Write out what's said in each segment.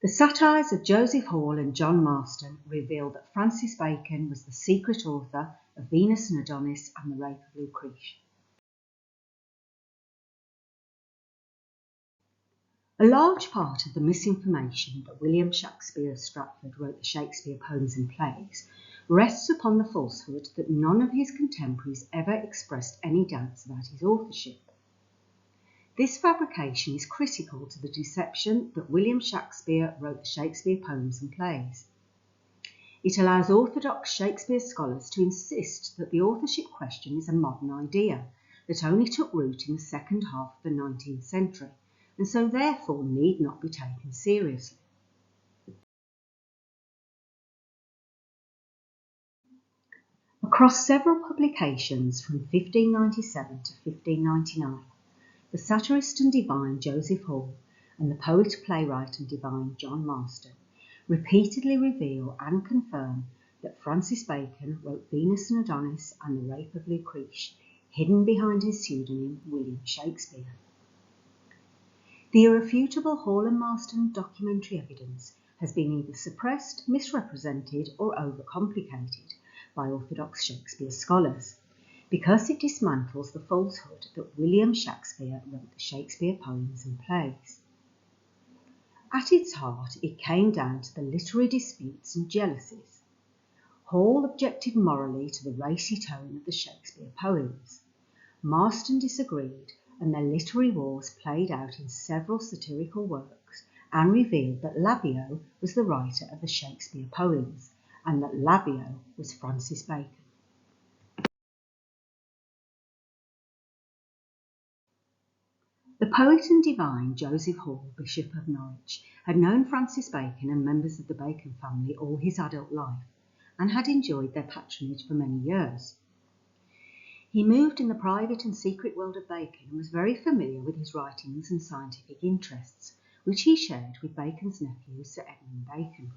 The satires of Joseph Hall and John Marston reveal that Francis Bacon was the secret author of Venus and Adonis and the Rape of Lucrece. A large part of the misinformation that William Shakespeare of Stratford wrote the Shakespeare poems and plays rests upon the falsehood that none of his contemporaries ever expressed any doubts about his authorship. This fabrication is critical to the deception that William Shakespeare wrote the Shakespeare poems and plays. It allows orthodox Shakespeare scholars to insist that the authorship question is a modern idea that only took root in the second half of the 19th century, and so therefore need not be taken seriously. Across several publications from 1597 to 1599, the satirist and divine Joseph Hall and the poet, playwright and divine John Marston repeatedly reveal and confirm that Francis Bacon wrote Venus and Adonis and the Rape of Lucrece, hidden behind his pseudonym William Shakespeare. The irrefutable Hall and Marston documentary evidence has been either suppressed, misrepresented or overcomplicated by orthodox Shakespeare scholars, because it dismantles the falsehood that William Shakespeare wrote the Shakespeare poems and plays. At its heart, it came down to the literary disputes and jealousies. Hall objected morally to the racy tone of the Shakespeare poems. Marston disagreed, and their literary wars played out in several satirical works and revealed that Labeo was the writer of the Shakespeare poems and that Labeo was Francis Bacon. The poet and divine Joseph Hall, Bishop of Norwich, had known Francis Bacon and members of the Bacon family all his adult life and had enjoyed their patronage for many years. He moved in the private and secret world of Bacon and was very familiar with his writings and scientific interests, which he shared with Bacon's nephew Sir Edmund Bacon.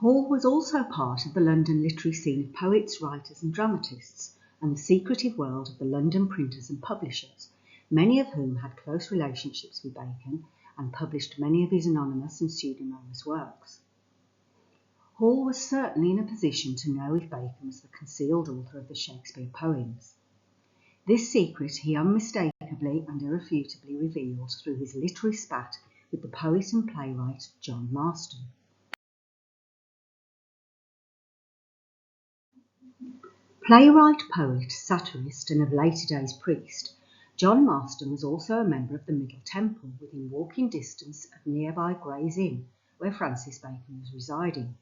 Hall was also part of the London literary scene of poets, writers and dramatists, and the secretive world of the London printers and publishers, many of whom had close relationships with Bacon and published many of his anonymous and pseudonymous works. Hall was certainly in a position to know if Bacon was the concealed author of the Shakespeare poems. This secret he unmistakably and irrefutably revealed through his literary spat with the poet and playwright John Marston. Playwright, poet, satirist and of later days priest, John Marston was also a member of the Middle Temple within walking distance of nearby Gray's Inn, where Francis Bacon was residing.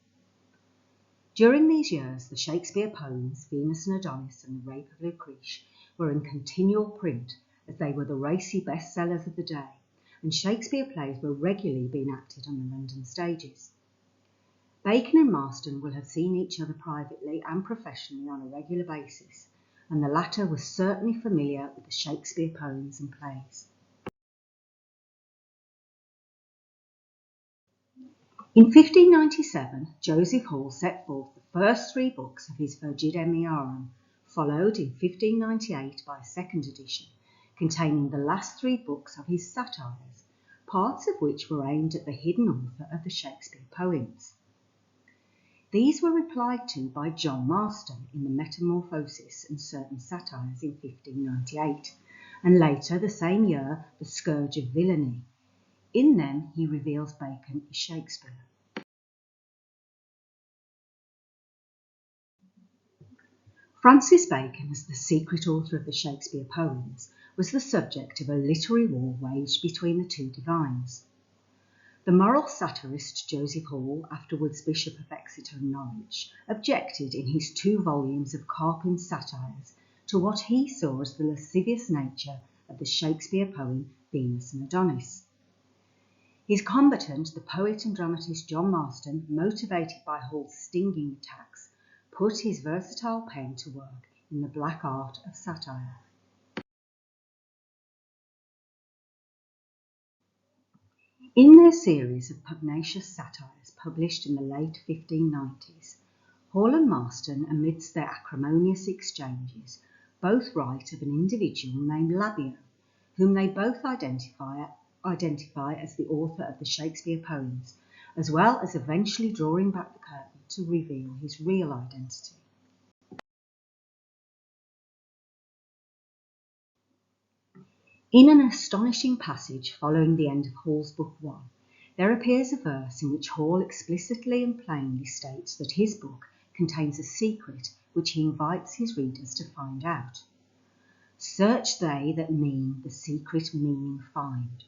During these years, the Shakespeare poems, Venus and Adonis and the Rape of Lucrece, were in continual print, as they were the racy bestsellers of the day, and Shakespeare plays were regularly being acted on the London stages. Bacon and Marston will have seen each other privately and professionally on a regular basis, and the latter was certainly familiar with the Shakespeare poems and plays. In 1597, Joseph Hall set forth the first 3 books of his Virgidemiarum, followed in 1598 by a second edition, containing the last 3 books of his satires, parts of which were aimed at the hidden author of the Shakespeare poems. These were replied to by John Marston in the Metamorphoses and Certain Satires in 1598, and later the same year the Scourge of Villainy. In them he reveals Bacon is Shakespeare. Francis Bacon, as the secret author of the Shakespeare poems, was the subject of a literary war waged between the 2 divines. The moral satirist Joseph Hall, afterwards Bishop of Exeter and Norwich, objected in his 2 volumes of Carpin's satires to what he saw as the lascivious nature of the Shakespeare poem Venus and Adonis. His combatant, the poet and dramatist John Marston, motivated by Hall's stinging attacks, put his versatile pen to work in the black art of satire. In their series of pugnacious satires published in the late 1590s, Hall and Marston, amidst their acrimonious exchanges, both write of an individual named Labeo, whom they both identify identify as the author of the Shakespeare poems, as well as eventually drawing back the curtain to reveal his real identity. In an astonishing passage following the end of Hall's Book 1, there appears a verse in which Hall explicitly and plainly states that his book contains a secret which he invites his readers to find out. Search they that mean the secret meaning find.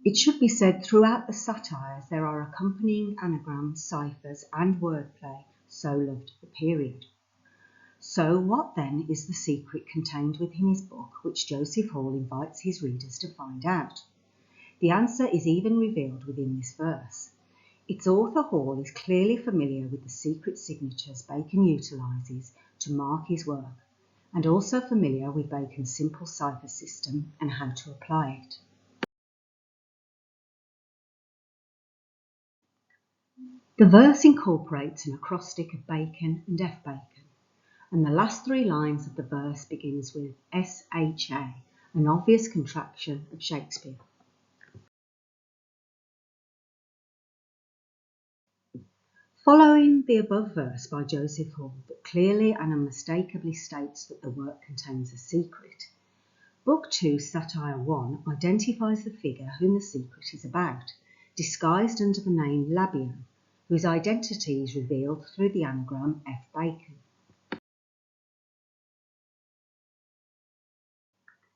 It should be said throughout the satires there are accompanying anagrams, ciphers, and wordplay, so loved the period. So what then is the secret contained within his book which Joseph Hall invites his readers to find out? The answer is even revealed within this verse. Its author Hall is clearly familiar with the secret signatures Bacon utilises to mark his work, and also familiar with Bacon's simple cipher system and how to apply it. The verse incorporates an acrostic of Bacon and F. Bacon, and the last three lines of the verse begins with S-H-A, an obvious contraction of Shakespeare. Following the above verse by Joseph Hall that clearly and unmistakably states that the work contains a secret, Book 2, Satire 1 identifies the figure whom the secret is about, disguised under the name Labeo, whose identity is revealed through the anagram F. Bacon.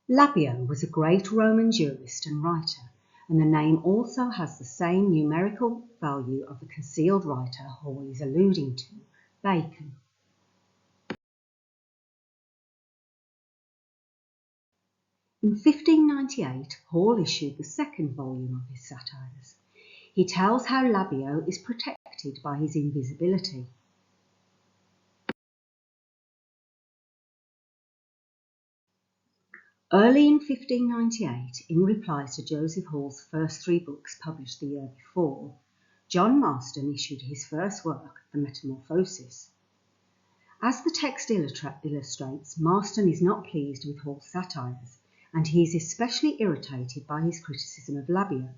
Labeo was a great Roman jurist and writer, and the name also has the same numerical value of the concealed writer Hall is alluding to, Bacon. In 1598, Hall issued the second volume of his satires. He tells how Labeo is protected by his invisibility. Early in 1598, in reply to Joseph Hall's first three books published the year before, John Marston issued his first work, The Metamorphosis. As the text illustrates, Marston is not pleased with Hall's satires, and he is especially irritated by his criticism of Labeo,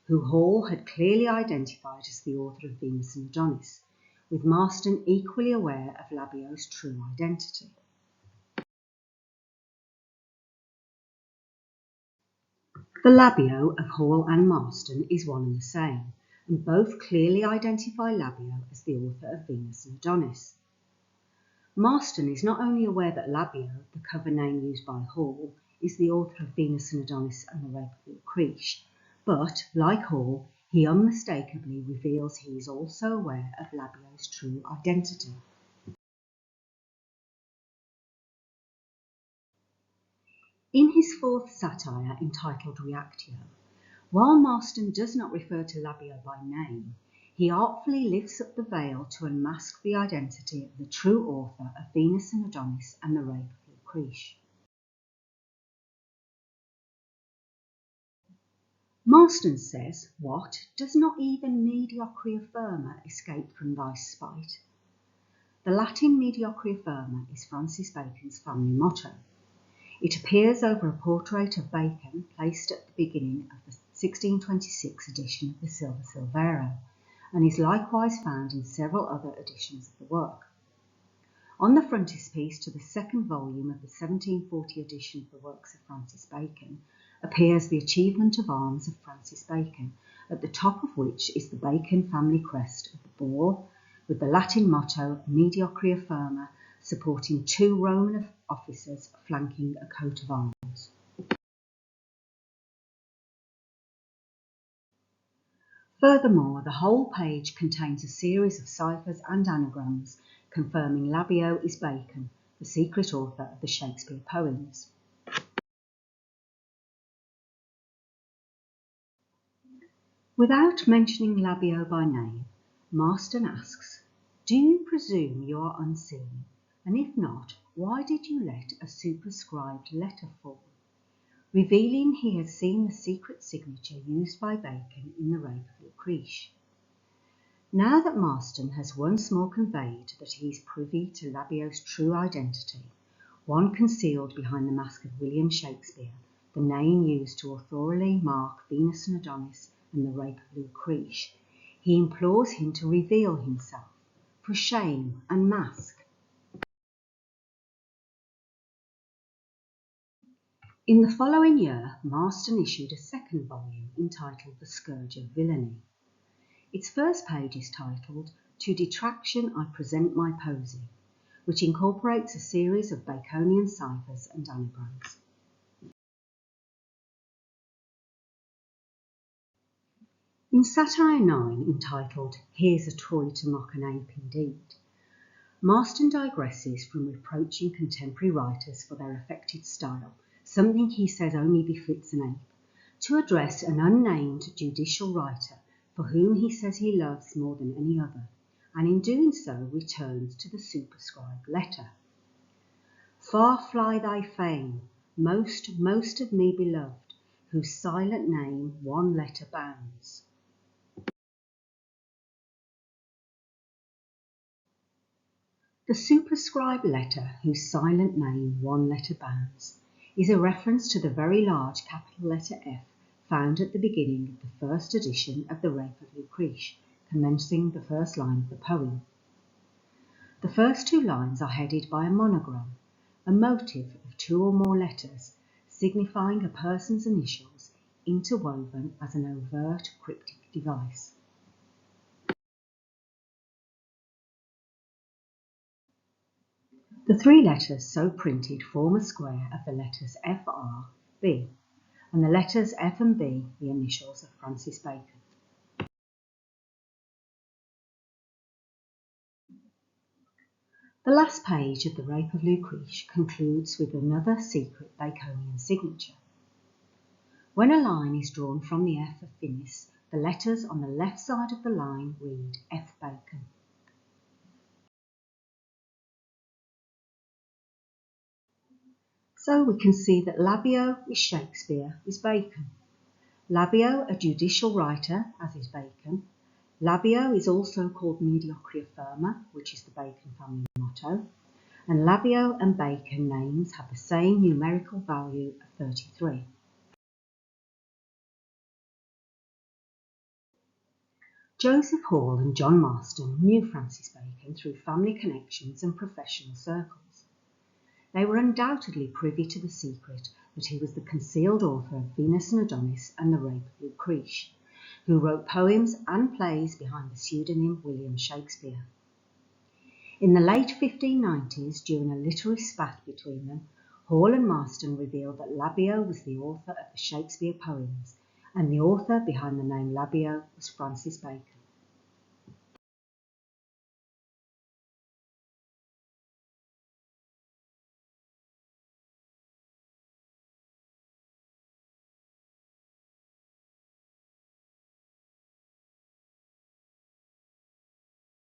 who Hall had clearly identified as the author of Venus and Adonis, with Marston equally aware of Labeo's true identity. The Labeo of Hall and Marston is one and the same, and both clearly identify Labeo as the author of Venus and Adonis. Marston is not only aware that Labeo, the cover name used by Hall, is the author of Venus and Adonis and the Rape of Lucrece, but, like Hall, he unmistakably reveals he is also aware of Labeo's true identity. In his fourth satire, entitled Reactio, while Marston does not refer to Labeo by name, he artfully lifts up the veil to unmask the identity of the true author of Venus and Adonis and the Rape of Lucrece. Marston says, "What, does not even mediocria firma escape from thy spite?" The Latin mediocria firma is Francis Bacon's family motto. It appears over a portrait of Bacon placed at the beginning of the 1626 edition of the Silva Silvero, and is likewise found in several other editions of the work. On the frontispiece to the second volume of the 1740 edition of the works of Francis Bacon appears the achievement of arms of Francis Bacon, at the top of which is the Bacon family crest of the boar, with the Latin motto Mediocria Firma supporting two Roman officers flanking a coat of arms. Furthermore, the whole page contains a series of ciphers and anagrams confirming Labeo is Bacon, the secret author of the Shakespeare poems. Without mentioning Labeo by name, Marston asks, "Do you presume you are unseen? And if not, why did you let a superscribed letter fall?" revealing he has seen the secret signature used by Bacon in the Rape of Lucrece. Now that Marston has once more conveyed that he is privy to Labeo's true identity, one concealed behind the mask of William Shakespeare, the name used to authorally mark Venus and Adonis and the rape of Lucrece. He implores him to reveal himself, for shame and mask. In the following year, Marston issued a second volume entitled The Scourge of Villainy. Its first page is titled To Detraction I Present My Posy, which incorporates a series of Baconian ciphers and anagrams. In Satire 9, entitled Here's a Toy to Mock an Ape Indeed, Marston digresses from reproaching contemporary writers for their affected style, something he says only befits an ape, to address an unnamed judicial writer for whom he says he loves more than any other, and in doing so returns to the superscribed letter. Far fly thy fame, most of me beloved, whose silent name one letter bounds. The superscribed letter, whose silent name one letter bounds, is a reference to the very large capital letter F found at the beginning of the first edition of The Rape of Lucrece, commencing the first line of the poem. The first two lines are headed by a monogram, a motif of two or more letters, signifying a person's initials interwoven as an overt cryptic device. The three letters so printed form a square of the letters FR, B, and the letters F and B the initials of Francis Bacon. The last page of The Rape of Lucrece concludes with another secret Baconian signature. When a line is drawn from the F of Finis, the letters on the left side of the line read F. Bacon. So we can see that Labeo is Shakespeare is Bacon. Labeo, a judicial writer, as is Bacon. Labeo is also called Mediocria Firma, which is the Bacon family motto. And Labeo and Bacon names have the same numerical value of 33. Joseph Hall and John Marston knew Francis Bacon through family connections and professional circles. They were undoubtedly privy to the secret that he was the concealed author of Venus and Adonis and the Rape of Lucrece, who wrote poems and plays behind the pseudonym William Shakespeare. In the late 1590s, during a literary spat between them, Hall and Marston revealed that Labeo was the author of the Shakespeare poems, and the author behind the name Labeo was Francis Bacon.